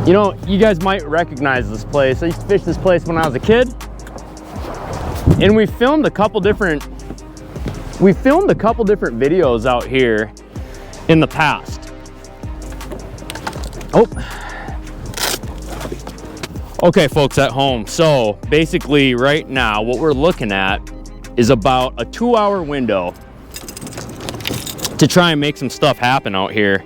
You know, you guys might recognize this place. I used to fish this place when I was a kid. And we filmed a couple different videos out here in the past. Oh. Okay, folks at home. So basically right now, what we're looking at is about a 2-hour window to try and make some stuff happen out here.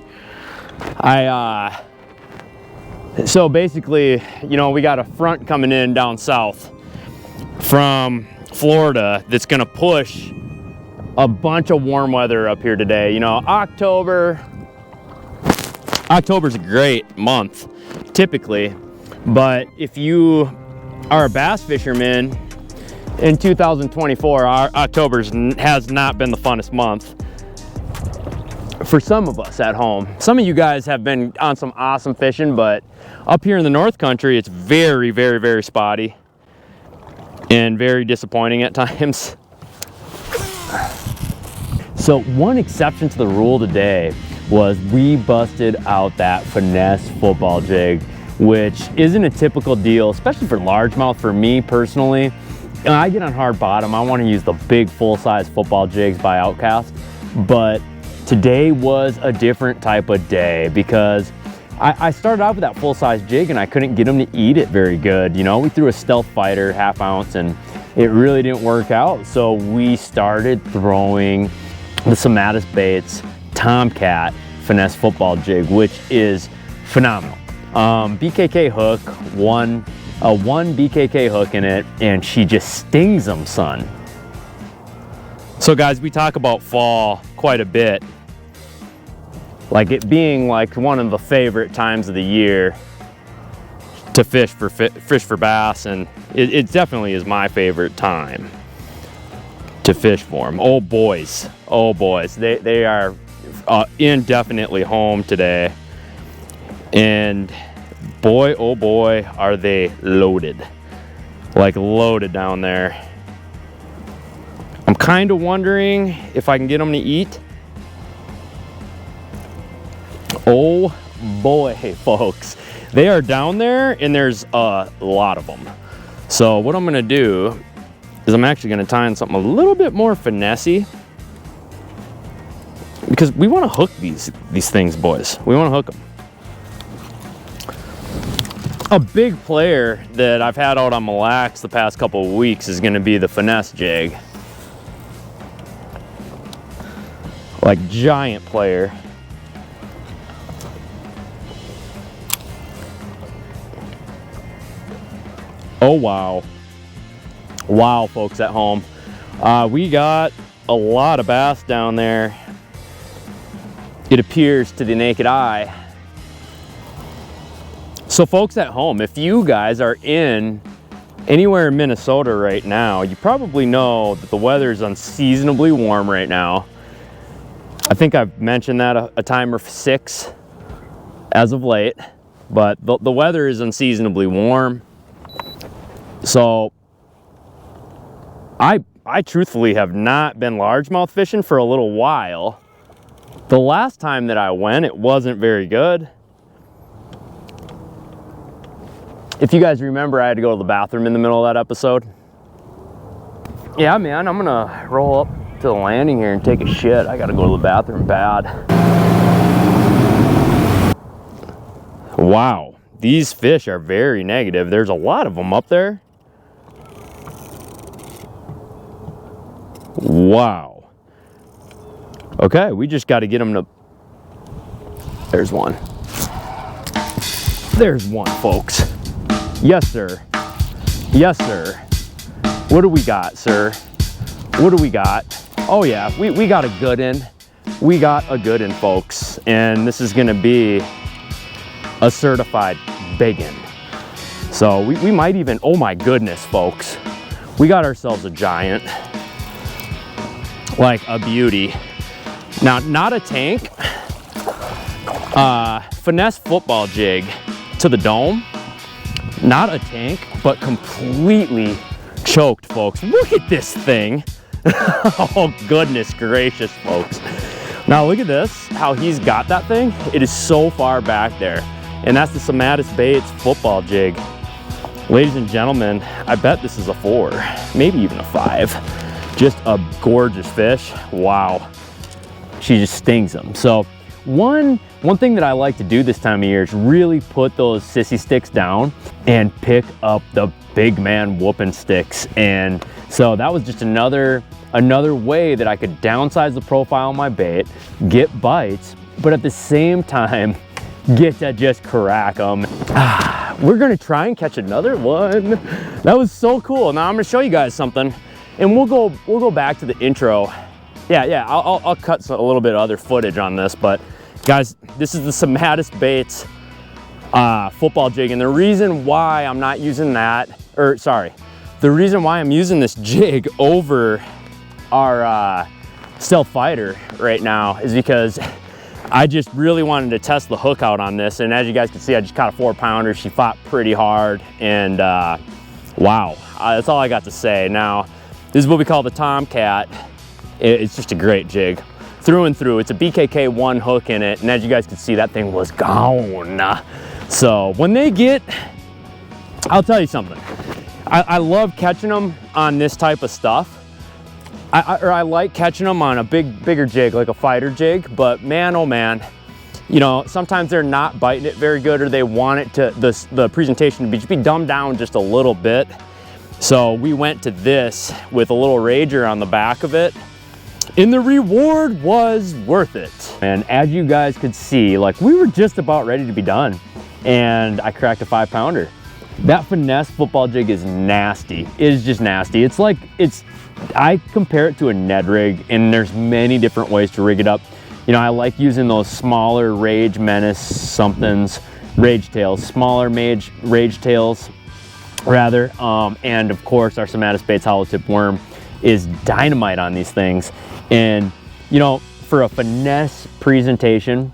So basically, you know, we got a front coming in down south from Florida that's gonna push a bunch of warm weather up here today. You know, October's a great month, typically, but if you are a bass fisherman in 2024, October has not been the funnest month for some of us at home. Some of you guys have been on some awesome fishing, but up here in the North Country, it's very, very, very spotty and very disappointing at times. So one exception to the rule today was we busted out that Finesse Football Jig, which isn't a typical deal, especially for largemouth. For me personally, when I get on hard bottom, I want to use the big full-size football jigs by Outcast, but today was a different type of day because I started out with that full-size jig and I couldn't get them to eat it very good. You know, we threw a Stealth Fighter 1/2 ounce and it really didn't work out. So we started throwing the Somatis Baits Tomcat Finesse Football Jig, which is phenomenal. BKK hook, one BKK hook in it, and she just stings them, son. So guys, we talk about fall quite a bit, like it being like one of the favorite times of the year to fish for bass, and it definitely is my favorite time to fish for them. Oh boys, they are indefinitely home today, and boy, oh boy, are they loaded, like loaded down there. I'm kind of wondering if I can get them to eat. Oh boy, folks, they are down there and there's a lot of them. So what I'm gonna do is I'm actually gonna tie in something a little bit more finessey, because we wanna hook these things, boys. We wanna hook them. A big player that I've had out on Mille Lacs the past couple of weeks is gonna be the Finesse jig. Like giant player. Oh wow. Wow, folks at home. We got a lot of bass down there. It appears to the naked eye. So folks at home, if you guys are in anywhere in Minnesota right now, you probably know that the weather is unseasonably warm right now. I think I've mentioned that a time or 6 as of late, but the weather is unseasonably warm. So I truthfully have not been largemouth fishing for a little while. The last time that I went, it wasn't very good. If you guys remember, I had to go to the bathroom in the middle of that episode. Yeah, man, I'm gonna roll up to the landing here and take a shit. I gotta go to the bathroom bad. Wow, these fish are very negative. There's a lot of them up there. Wow. Okay, we just got to get them to... There's one. There's one, folks. Yes, sir. Yes, sir. What do we got, sir? What do we got? Oh, yeah, we got a good one. We got a good one, folks. And this is going to be a certified big one. So we might even... Oh, my goodness, folks. We got ourselves a giant. Like a beauty. Now, not a tank. Finesse Football Jig to the dome. Not a tank, but completely choked, folks. Look at this thing. Oh, goodness gracious, folks. Now, look at this, how he's got that thing. It is so far back there. and that's the Finesse Baits football jig. Ladies and gentlemen, I bet this is a 4, maybe even a 5. Just a gorgeous fish. Wow, she just stings them. So one thing that I like to do this time of year is really put those sissy sticks down and pick up the big man whooping sticks. And so that was just another way that I could downsize the profile of my bait, get bites, but at the same time get to just crack them. We're gonna try and catch another one. That was so cool. Now I'm gonna show you guys something, and we'll go back to the intro. Yeah, I'll cut a little bit of other footage on this, but guys, this is the Finesse Baits football jig, and the reason why I'm not using that, or sorry, the reason why I'm using this jig over our Stealth Fighter right now is because I just really wanted to test the hook out on this, and as you guys can see, I just caught a 4-pounder. She fought pretty hard, and wow, that's all I got to say. Now, this is what we call the Tomcat. It's just a great jig. Through and through, it's a BKK 1 hook in it, and as you guys can see, that thing was gone. So when they get, I'll tell you something. I love catching them on this type of stuff. I like catching them on a bigger jig, like a fighter jig, but man, oh man, you know, sometimes they're not biting it very good, or they want it to, the presentation to be dumbed down just a little bit. So we went to this with a little rager on the back of it, and the reward was worth it. And as you guys could see, like, we were just about ready to be done, and I cracked a 5-pounder. That Finesse football jig is nasty. It is just nasty. It's like, I compare it to a Ned rig, and there's many different ways to rig it up. You know, I like using those smaller Rage Menace somethings, Rage Tails, smaller Rage Tails rather. And of course our Finesse Baits hollow tip worm is dynamite on these things. And you know, for a finesse presentation,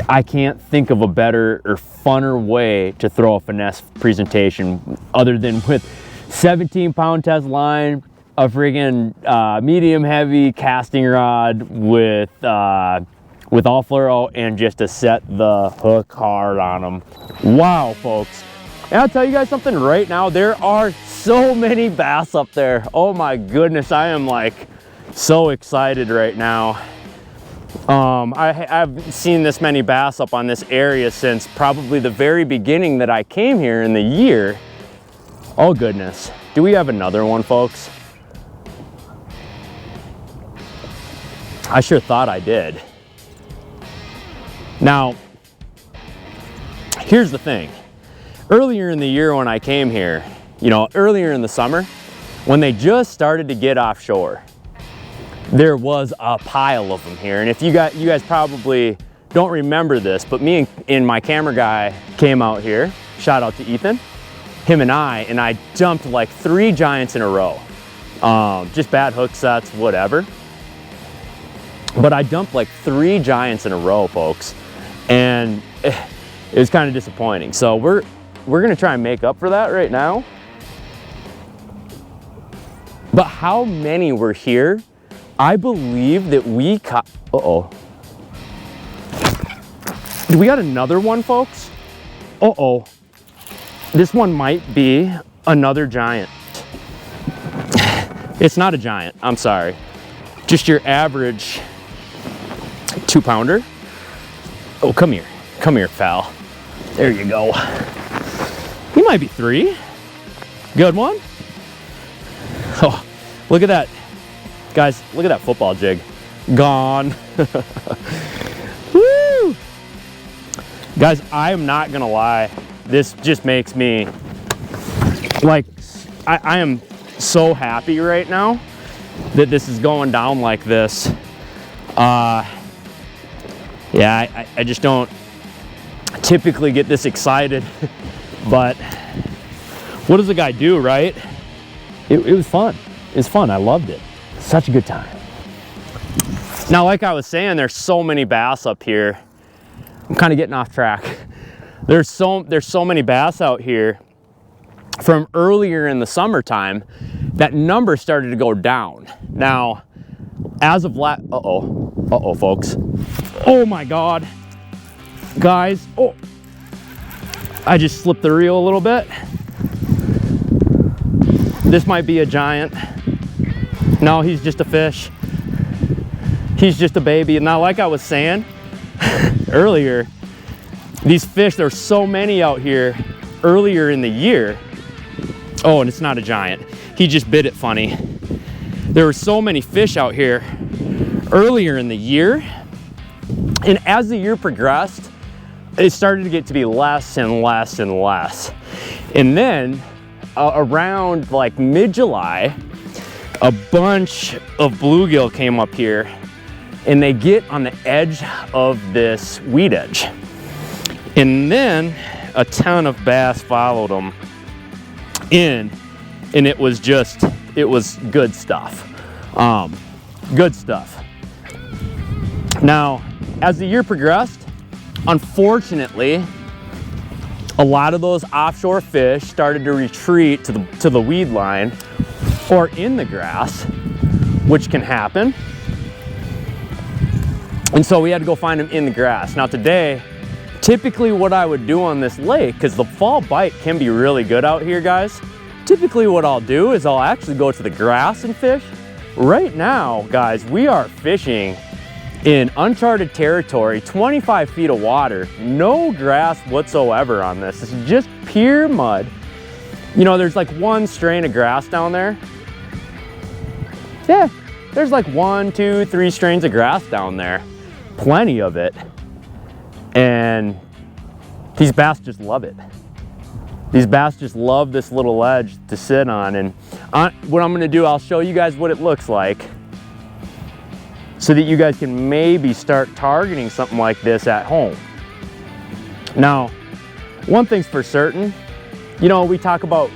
I can't think of a better or funner way to throw a finesse presentation other than with 17-pound test line, a friggin' medium heavy casting rod with all fluoro, and just to set the hook hard on them. Wow, folks. And I'll tell you guys something right now, there are so many bass up there. Oh my goodness, I am like so excited right now. I've seen this many bass up on this area since probably the very beginning that I came here in the year. Oh goodness. Do we have another one, folks? I sure thought I did. Now, here's the thing. Earlier in the year when I came here, you know, earlier in the summer, when they just started to get offshore, there was a pile of them here. And if you guys probably don't remember this, but me and my camera guy came out here, shout out to Ethan, him and I dumped like 3 giants in a row. Just bad hook sets, whatever. But I dumped like 3 giants in a row, folks. And it was kind of disappointing. So we're gonna try and make up for that right now. But how many were here? I believe that we caught, uh-oh. Do we got another one, folks? Uh-oh. This one might be another giant. It's not a giant, I'm sorry. Just your average 2-pounder. Oh, come here, pal. There you go. He might be 3. Good one. Oh, look at that. Guys, look at that football jig. Gone. Woo! Guys, I am not gonna lie. This just makes me, like, I am so happy right now that this is going down like this. Yeah, I just don't typically get this excited, but what does a guy do, right? It was fun. It's fun. I loved it. Such a good time. Now, like I was saying, there's so many bass up here. I'm kind of getting off track. There's so many bass out here from earlier in the summertime. That number started to go down. Now, as of uh-oh, folks. Oh my God, guys. Oh, I just slipped the reel a little bit. This might be a giant. No, he's just a fish. He's just a baby. And now, like I was saying earlier, these fish, there's so many out here earlier in the year. Oh, and it's not a giant. He just bit it funny. There were so many fish out here earlier in the year. And as the year progressed, it started to get to be less and less and less. And then around like mid-July, a bunch of bluegill came up here, and they get on the edge of this weed edge. And then a ton of bass followed them in, and it was good stuff. Good stuff. Now, as the year progressed, unfortunately, a lot of those offshore fish started to retreat to the weed line or in the grass, which can happen. And so we had to go find them in the grass. Now today, typically what I would do on this lake, because the fall bite can be really good out here, guys, typically what I'll do is I'll actually go to the grass and fish. Right now, guys, we are fishing in uncharted territory, 25 feet of water, no grass whatsoever on this. This is just pure mud. You know, there's like one strain of grass down there. Yeah, there's like 1, 2, 3 strains of grass down there. Plenty of it. And these bass just love it. These bass just love this little ledge to sit on. And what I'm gonna do, I'll show you guys what it looks like, so that you guys can maybe start targeting something like this at home. Now, one thing's for certain, you know, we talk about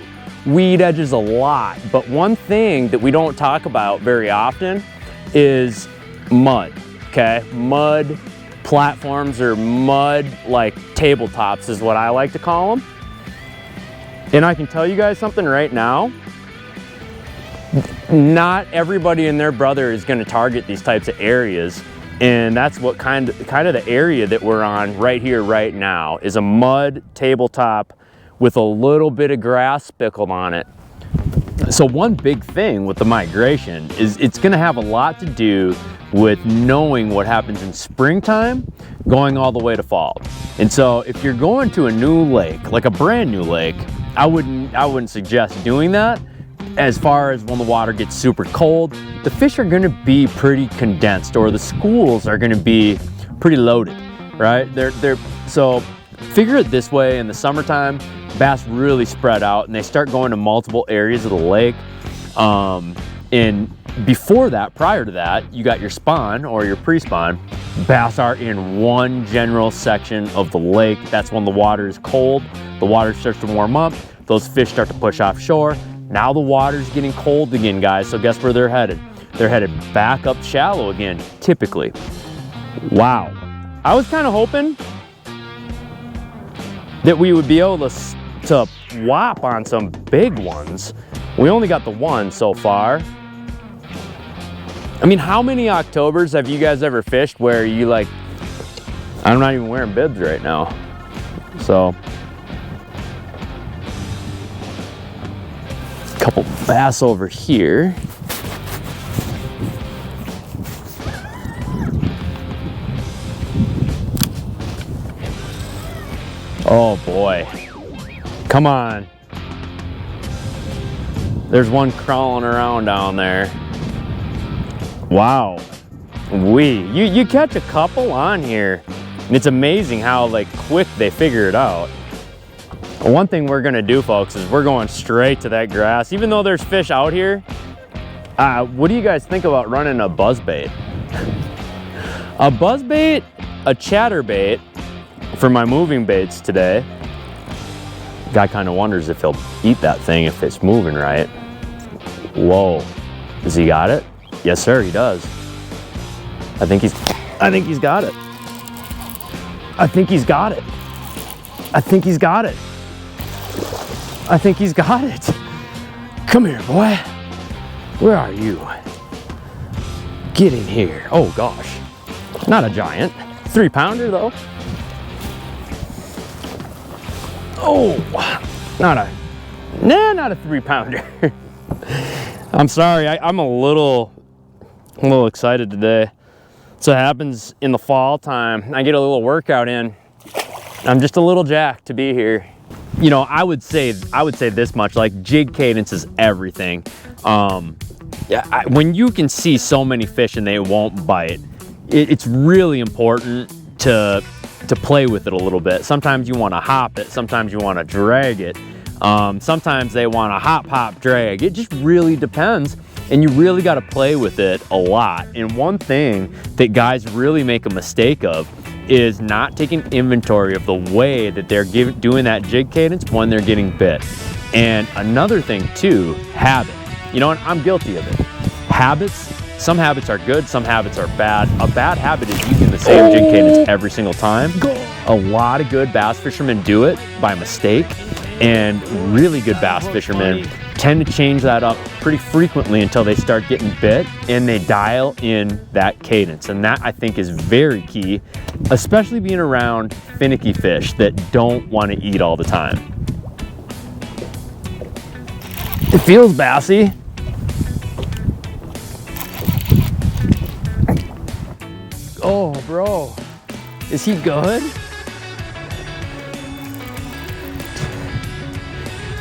weed edges a lot, but one thing that we don't talk about very often is mud, okay? Mud platforms, or mud like tabletops is what I like to call them. And I can tell you guys something right now, not everybody and their brother is going to target these types of areas, and that's what kind of the area that we're on right here right now is a mud tabletop with a little bit of grass spickled on it. So one big thing with the migration is it's going to have a lot to do with knowing what happens in springtime going all the way to fall. And so if you're going to a new lake, like a brand new lake, I wouldn't suggest doing that. As far as when the water gets super cold, the fish are gonna be pretty condensed, or the schools are gonna be pretty loaded, right? So figure it this way: in the summertime, bass really spread out and they start going to multiple areas of the lake. And before that, prior to that, you got your spawn or your pre-spawn. Bass are in one general section of the lake. That's when the water is cold, the water starts to warm up, those fish start to push offshore. Now the water's getting cold again, guys, so guess where they're headed? They're headed back up shallow again, typically. Wow. I was kind of hoping that we would be able to whop on some big ones. We only got the one so far. I mean, how many Octobers have you guys ever fished where you like, I'm not even wearing bibs right now, so. Couple bass over here. Oh boy, come on. There's one crawling around down there. Wow, you catch a couple on here, and it's amazing how like quick they figure it out. One thing we're gonna do, folks, is we're going straight to that grass. Even though there's fish out here, what do you guys think about running a buzzbait? A buzzbait, a chatterbait for my moving baits today. Guy kind of wonders if he'll eat that thing if it's moving right. Whoa, has he got it? Yes, sir, he does. I think he's got it. I think he's got it. I think he's got it. I think he's got it. Come here, boy. Where are you? Get in here. Oh gosh, not a giant. 3-pounder though. Oh, not a 3-pounder. I'm sorry, I'm a little excited today. So it happens in the fall time. I get a little workout in. I'm just a little jacked to be here. You know, I would say this much, like jig cadence is everything. When you can see so many fish and they won't bite, it's really important to play with it a little bit. Sometimes you want to hop it, sometimes you want to drag it. Sometimes they want to hop, drag. It just really depends. And you really got to play with it a lot. And one thing that guys really make a mistake of is not taking inventory of the way that they're doing that jig cadence when they're getting bit. And another thing too, habit. You know, and I'm guilty of it. Habits, some habits are good, some habits are bad. A bad habit is using the same jig cadence every single time. A lot of good bass fishermen do it by mistake, and really good bass fishermen tend to change that up pretty frequently until they start getting bit and they dial in that cadence. And that, I think, is very key, especially being around finicky fish that don't want to eat all the time. It feels bassy. Oh, bro, is he good?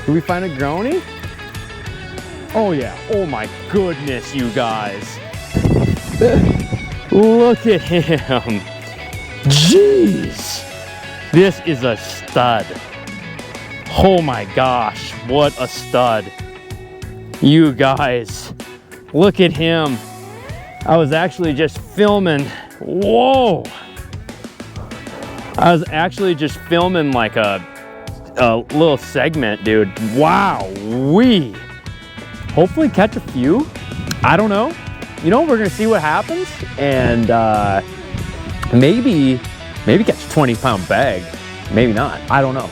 Did we find a grony? Oh yeah, oh my goodness, you guys. Look at him. Jeez, this is a stud. Oh my gosh, what a stud. You guys, look at him. I was actually just filming, whoa. I was actually just filming like a little segment, dude. Wow, hopefully catch a few. I don't know. You know, we're gonna see what happens, and maybe catch a 20-pound bag. Maybe not. I don't know.